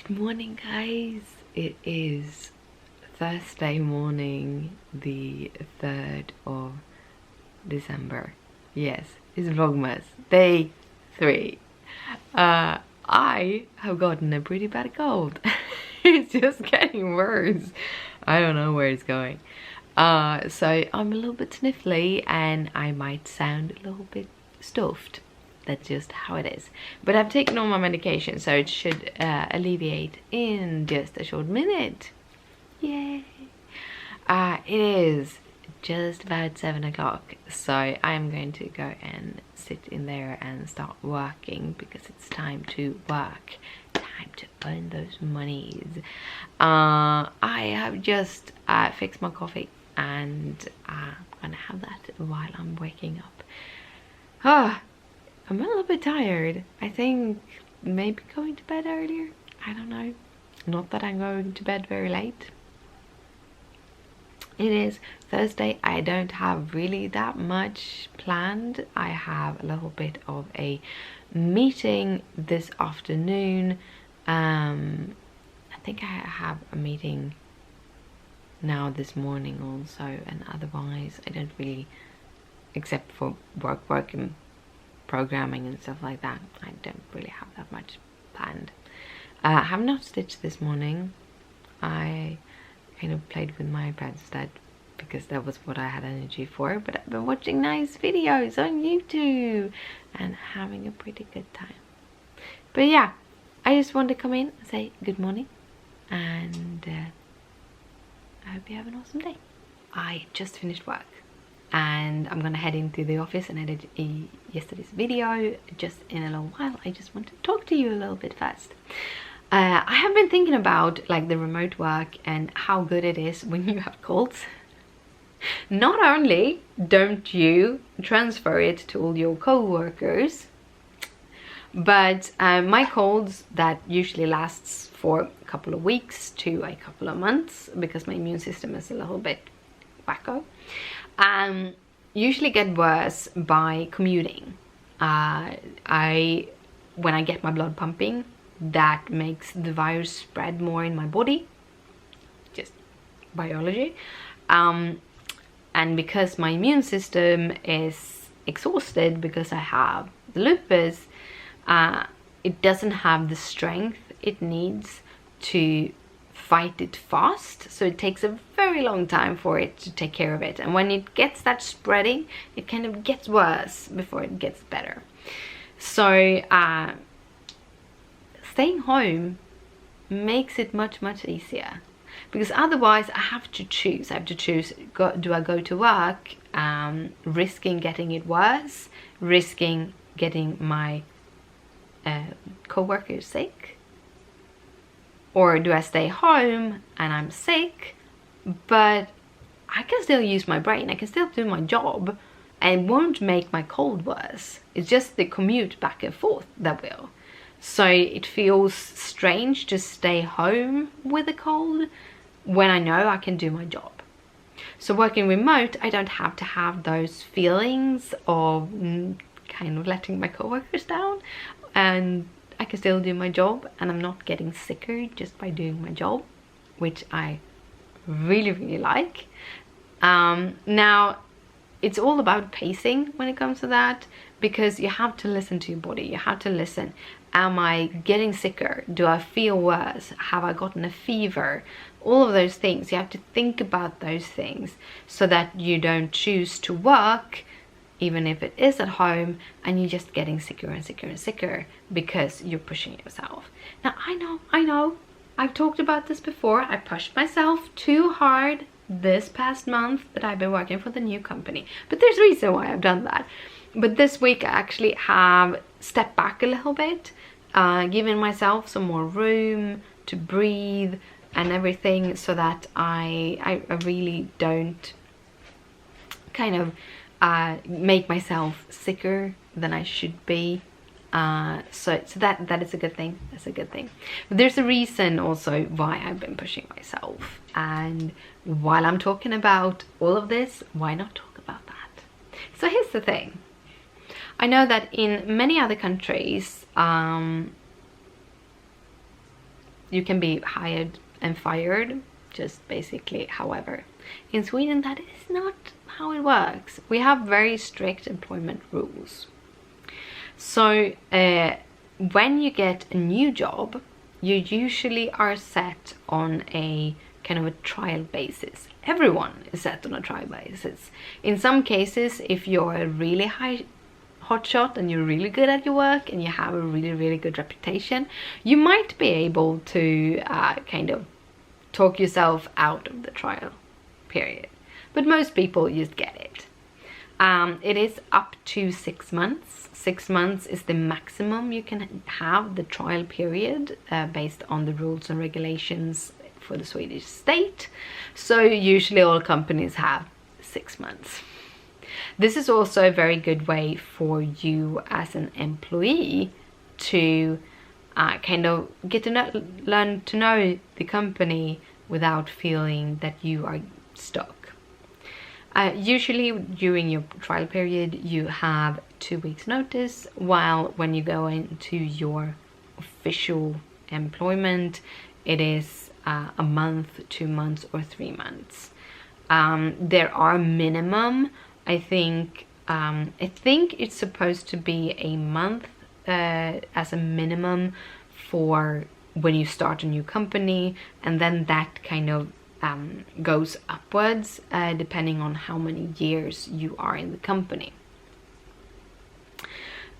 Good morning, guys. It is Thursday morning, the 3rd of December. Yes, it's Vlogmas, day 3. I have gotten a pretty bad cold. It's just getting worse. I don't know where it's going. So I'm a little bit sniffly and I might sound a little bit stuffed. That's just how it is. But I've taken all my medication, so it should alleviate in just a short minute. Yay! It is just about 7 o'clock, so I'm going to go and sit in there and start working because it's time to work. Time to earn those monies. I have just fixed my coffee and I'm gonna have that while I'm waking up. I'm a little bit tired. I think maybe going to bed earlier. I don't know. Not that I'm going to bed very late. It is Thursday. I don't have really that much planned. I have a little bit of a meeting this afternoon. I think I have a meeting now this morning also, and otherwise I don't really, except for work and programming and stuff like that, I don't really have that much planned. I have not stitched this morning. I kind of played with my iPad instead because that was what I had energy for, but I've been watching nice videos on YouTube and having a pretty good time. But yeah, I just wanted to come in and say good morning, and I hope you have an awesome day. I just finished work and I'm gonna head into the office and edit yesterday's video just in a little while. I just want to talk to you a little bit first. I have been thinking about like the remote work and how good it is when you have colds. Not only don't you transfer it to all your co-workers, but my colds that usually lasts for a couple of weeks to a couple of months because my immune system is a little bit wacko, usually get worse by commuting. When I get my blood pumping, that makes the virus spread more in my body, just biology. And because my immune system is exhausted because I have the lupus, it doesn't have the strength it needs to fight it fast, so it takes a very long time for it to take care of it, and when it gets that spreading, it kind of gets worse before it gets better. So staying home makes it much easier, because otherwise I have to choose. Do I go to work risking getting it worse, risking getting my co-workers sick, or do I stay home and I'm sick, but I can still use my brain, I can still do my job, and it won't make my cold worse. It's just the commute back and forth that will. So it feels strange to stay home with a cold when I know I can do my job. So working remote, I don't have to have those feelings of kind of letting my co-workers down, and I can still do my job, and I'm not getting sicker just by doing my job, which I really like. Now, it's all about pacing when it comes to that, because you have to listen to your body. You have to listen. Am I getting sicker? Do I feel worse? Have I gotten a fever? All of those things. You have to think about those things so that you don't choose to work even if it is at home, and you're just getting sicker and sicker because you're pushing yourself. Now, I know, I've talked about this before. I pushed myself too hard this past month that I've been working for the new company, but there's a reason why I've done that. But this week I actually have stepped back a little bit, giving myself some more room to breathe and everything, so that I really don't kind of make myself sicker than I should be. So that is a good thing. That's a good thing. But there's a reason also why I've been pushing myself, and while I'm talking about all of this, why not talk about that? So here's the thing. I know that in many other countries You can be hired and fired, just basically. However, in Sweden that is not how it works. We have very strict employment rules. So when you get a new job, you usually are set on a kind of a trial basis. Everyone is set on a trial basis. In some cases, if you're a really hotshot and you're really good at your work and you have a really good reputation, you might be able to kind of talk yourself out of the trial period. But most people just get it. It is up to 6 months. 6 months is the maximum you can have the trial period based on the rules and regulations for the Swedish state. So usually all companies have 6 months. This is also a very good way for you as an employee to kind of get to learn to know the company without feeling that you are stuck. Usually during your trial period you have 2 weeks notice, while when you go into your official employment it is a month, 2 months or 3 months. There are minimum, I think it's supposed to be a month as a minimum for when you start a new company, and then that kind of goes upwards depending on how many years you are in the company.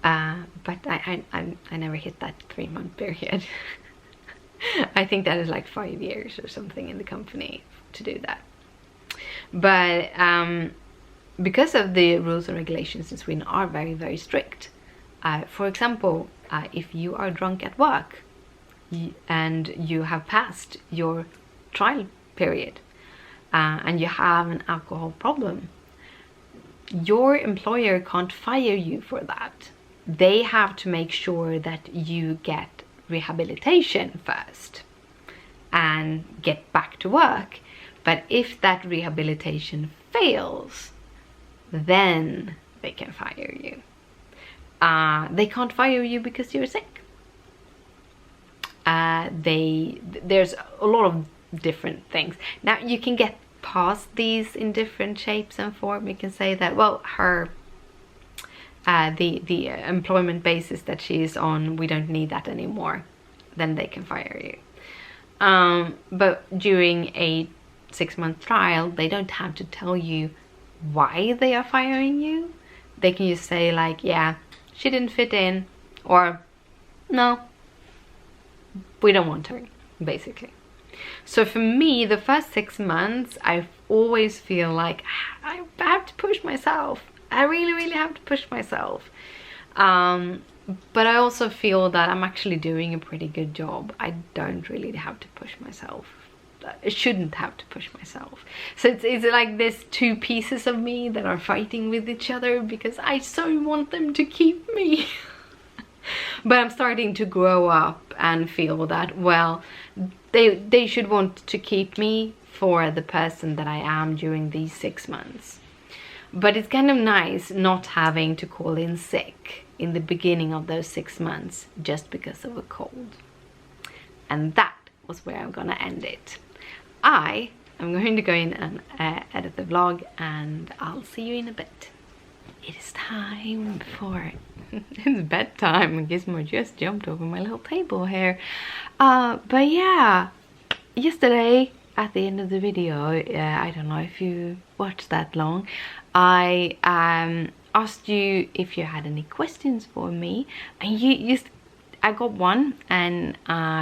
But I never hit that 3-month period. I think that is like 5 years or something in the company to do that. But because of the rules and regulations in Sweden are very strict. For example, if you are drunk at work and you have passed your trial period and you have an alcohol problem, your employer can't fire you for that. They have to make sure that you get rehabilitation first and get back to work. But if that rehabilitation fails, then they can fire you. They can't fire you because you're sick. There's a lot of different things. Now you can get past these in different shapes and form. You can say that, well, her the employment basis that she is on, we don't need that anymore. Then they can fire you. But during a 6-month trial, they don't have to tell you why they are firing you. They can just say like, yeah, she didn't fit in, or no, we don't want her, basically. So for me, the first 6 months, I always feel like I have to push myself. I really have to push myself. But I also feel that I'm actually doing a pretty good job. I don't really have to push myself. I shouldn't have to push myself. So it's like there's 2 pieces of me that are fighting with each other because I so want them to keep me. But I'm starting to grow up and feel that, well, they should want to keep me for the person that I am during these 6 months. But it's kind of nice not having to call in sick in the beginning of those 6 months just because of a cold. And that was where I'm gonna end it. I am going to go in and edit the vlog, and I'll see you in a bit. It is time for it's bedtime. Gizmo just jumped over my little table here. But yeah, yesterday at the end of the video, I don't know if you watched that long, I asked you if you had any questions for me, and I got one, and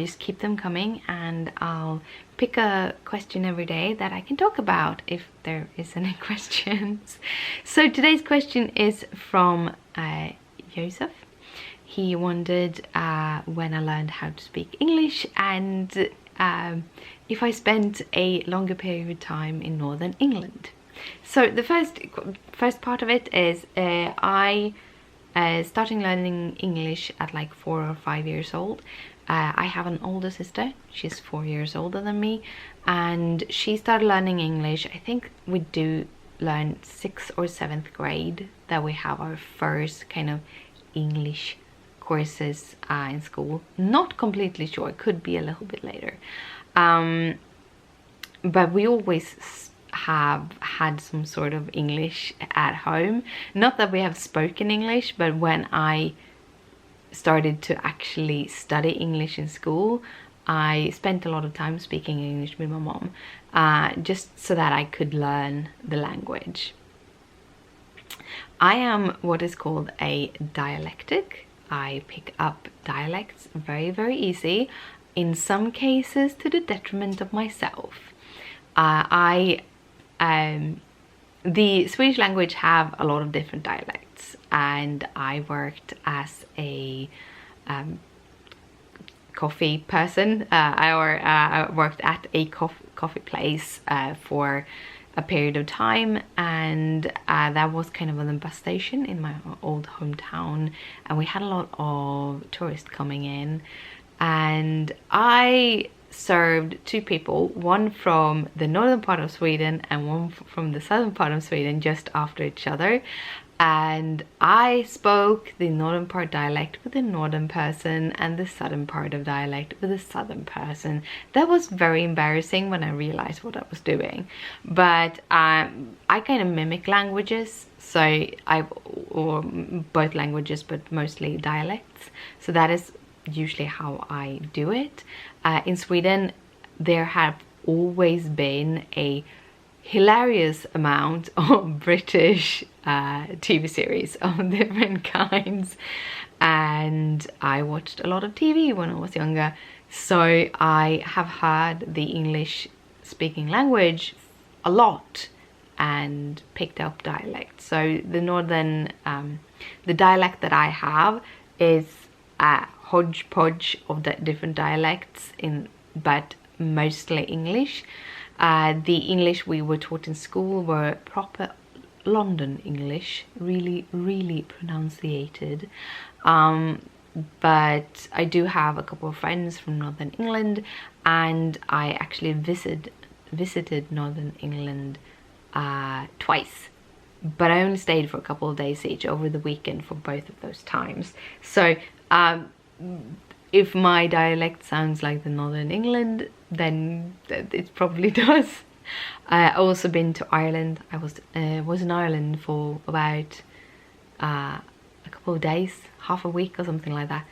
just keep them coming, and I'll pick a question every day that I can talk about if there is any questions. So today's question is from Joseph. He wondered when I learned how to speak English, and if I spent a longer period of time in Northern England. So the first part of it is I starting learning English at like 4 or 5 years old. I have an older sister. She's 4 years older than me, and she started learning English. I think we do learn 6th or 7th grade that we have our first kind of English courses in school. Not completely sure, it could be a little bit later. But we always have had some sort of English at home. Not that we have spoken English, but when I started to actually study English in school, I spent a lot of time speaking English with my mom, just so that I could learn the language. I am what is called a dialectic. I pick up dialects very, very easy, in some cases to the detriment of myself. The Swedish language have a lot of different dialects, and I worked as a coffee person. I worked at a coffee place for a period of time, and that was kind of on the bus station in my old hometown, and we had a lot of tourists coming in, and I served two people, one from the northern part of Sweden and one from the southern part of Sweden, just after each other. And I spoke the northern part dialect with the northern person and the southern part of dialect with the southern person. That was very embarrassing when I realized what I was doing. But I kind of mimic languages, so or both languages, but mostly dialects. So that is usually how I do it. In Sweden, there have always been a hilarious amount of British TV series of different kinds, and I watched a lot of TV when I was younger, so I have heard the English speaking language a lot and picked up dialect. So the northern, the dialect that I have is a hodgepodge of the different dialects, but mostly English. The English we were taught in school were proper London English, really pronunciated. But I do have a couple of friends from Northern England, and I actually visited Northern England twice. But I only stayed for a couple of days each over the weekend for both of those times. So if my dialect sounds like the Northern England, then it probably does. I also been to Ireland. I was in Ireland for about a couple of days, half a week or something like that.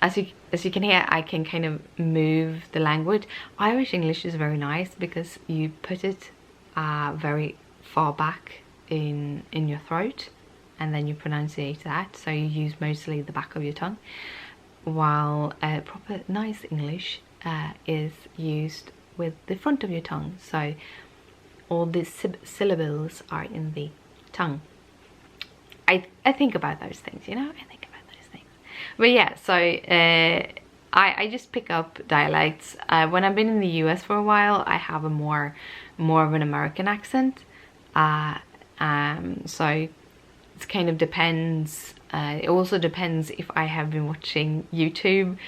As you can hear, I can kind of move the language. Irish English is very nice because you put it very far back in your throat, and then you pronunciate that, so you use mostly the back of your tongue, while proper nice English is used with the front of your tongue, so all the syllables are in the tongue. I think about those things, you know, I think about those things. But yeah, so I just pick up dialects. When I've been in the US for a while, I have a more of an American accent. So it kind of depends. It also depends if I have been watching YouTube.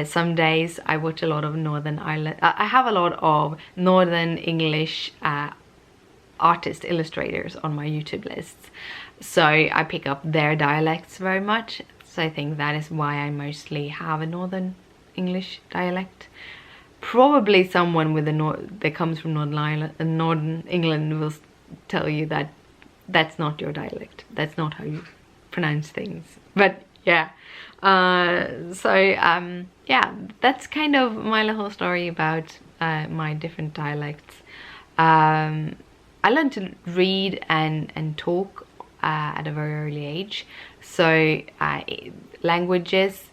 Some days I watch a lot of Northern Ireland. I have a lot of Northern English artist illustrators on my YouTube lists, so I pick up their dialects very much. So I think that is why I mostly have a Northern English dialect. Probably someone with that comes from Northern England will tell you that that's not your dialect. That's not how you pronounce things. But yeah, yeah, that's kind of my little story about my different dialects. I learned to read and talk at a very early age, so languages,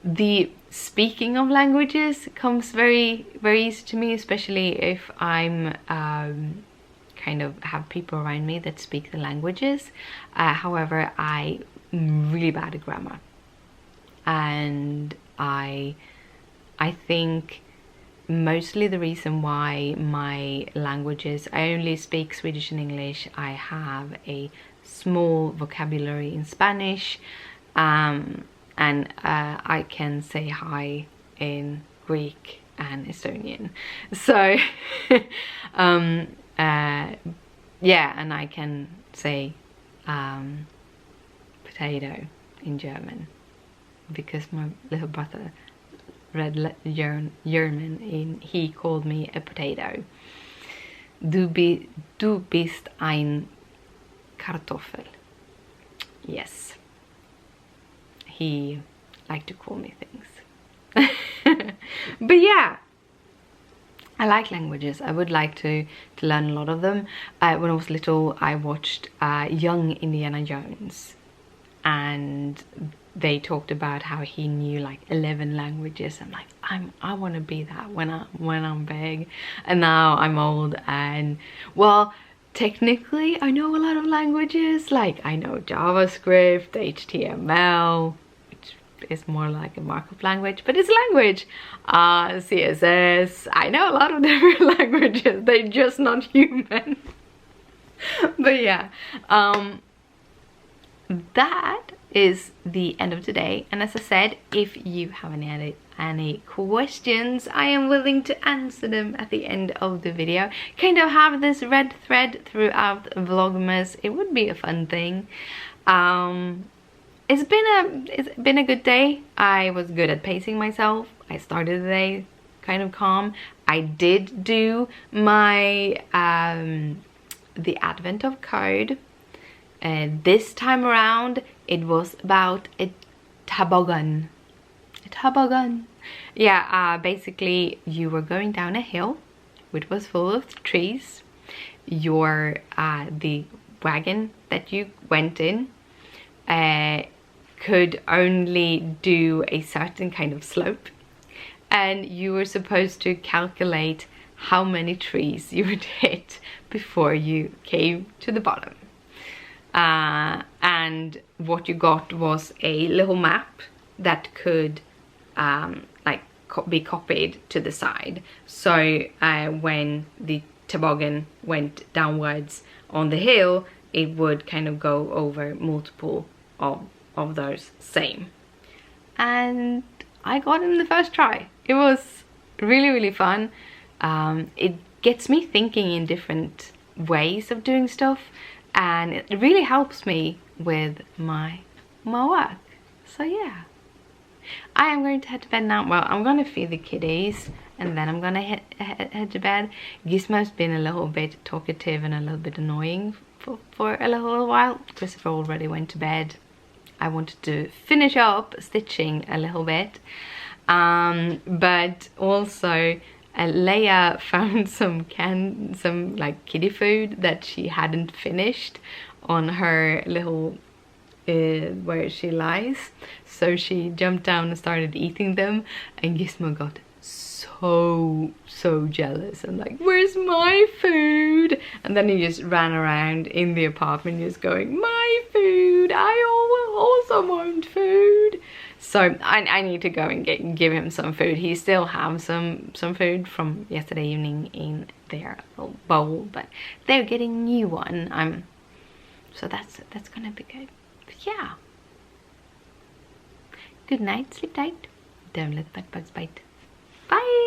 the speaking of languages comes very easy to me, especially if I'm kind of have people around me that speak the languages. However, I'm really bad at grammar, and I think mostly the reason why my languages, I only speak Swedish and English. I have a small vocabulary in Spanish, and I can say hi in Greek and Estonian. So yeah, and I can say potato in German, because my little brother read German and he called me a potato. Du bist ein Kartoffel. Yes. He liked to call me things. But yeah, I like languages. I would like to learn a lot of them. When I was little, I watched Young Indiana Jones, and they talked about how he knew like 11 languages. I'm like, I want to be that when I'm big. And now I'm old, and well, technically I know a lot of languages. Like I know JavaScript, HTML, which is more like a markup language, but it's a language. CSS. I know a lot of different languages. They're just not human. But yeah, that is the end of today. And as I said, if you have any questions, I am willing to answer them at the end of the video. Kind of have this red thread throughout Vlogmas. It would be a fun thing. It's been a good day. I was good at pacing myself. I started the day kind of calm. I did do my the advent of code. This time around, it was about a toboggan. A toboggan. Yeah, basically you were going down a hill, which was full of trees. The wagon that you went in could only do a certain kind of slope, and you were supposed to calculate how many trees you would hit before you came to the bottom. And what you got was a little map that could be copied to the side. So when the toboggan went downwards on the hill, it would kind of go over multiple of those same. And I got in the first try. It was really fun. It gets me thinking in different ways of doing stuff, and it really helps me with my work. So yeah, I am going to head to bed now. Well, I'm going to feed the kiddies and then I'm going to head to bed. Gizmo's been a little bit talkative and a little bit annoying for a little while. Christopher already went to bed. I wanted to finish up stitching a little bit, but also Leia found some like kitty food that she hadn't finished on her little where she lies, so she jumped down and started eating them, and Gizmo got so jealous and like, where's my food? And then he just ran around in the apartment just going, my food, I also want food. So I need to go and give him some food. He still has some food from yesterday evening in their little bowl, but they're getting new one. So that's gonna be good. But yeah. Good night, sleep tight. Don't let the bugs bite. Bye.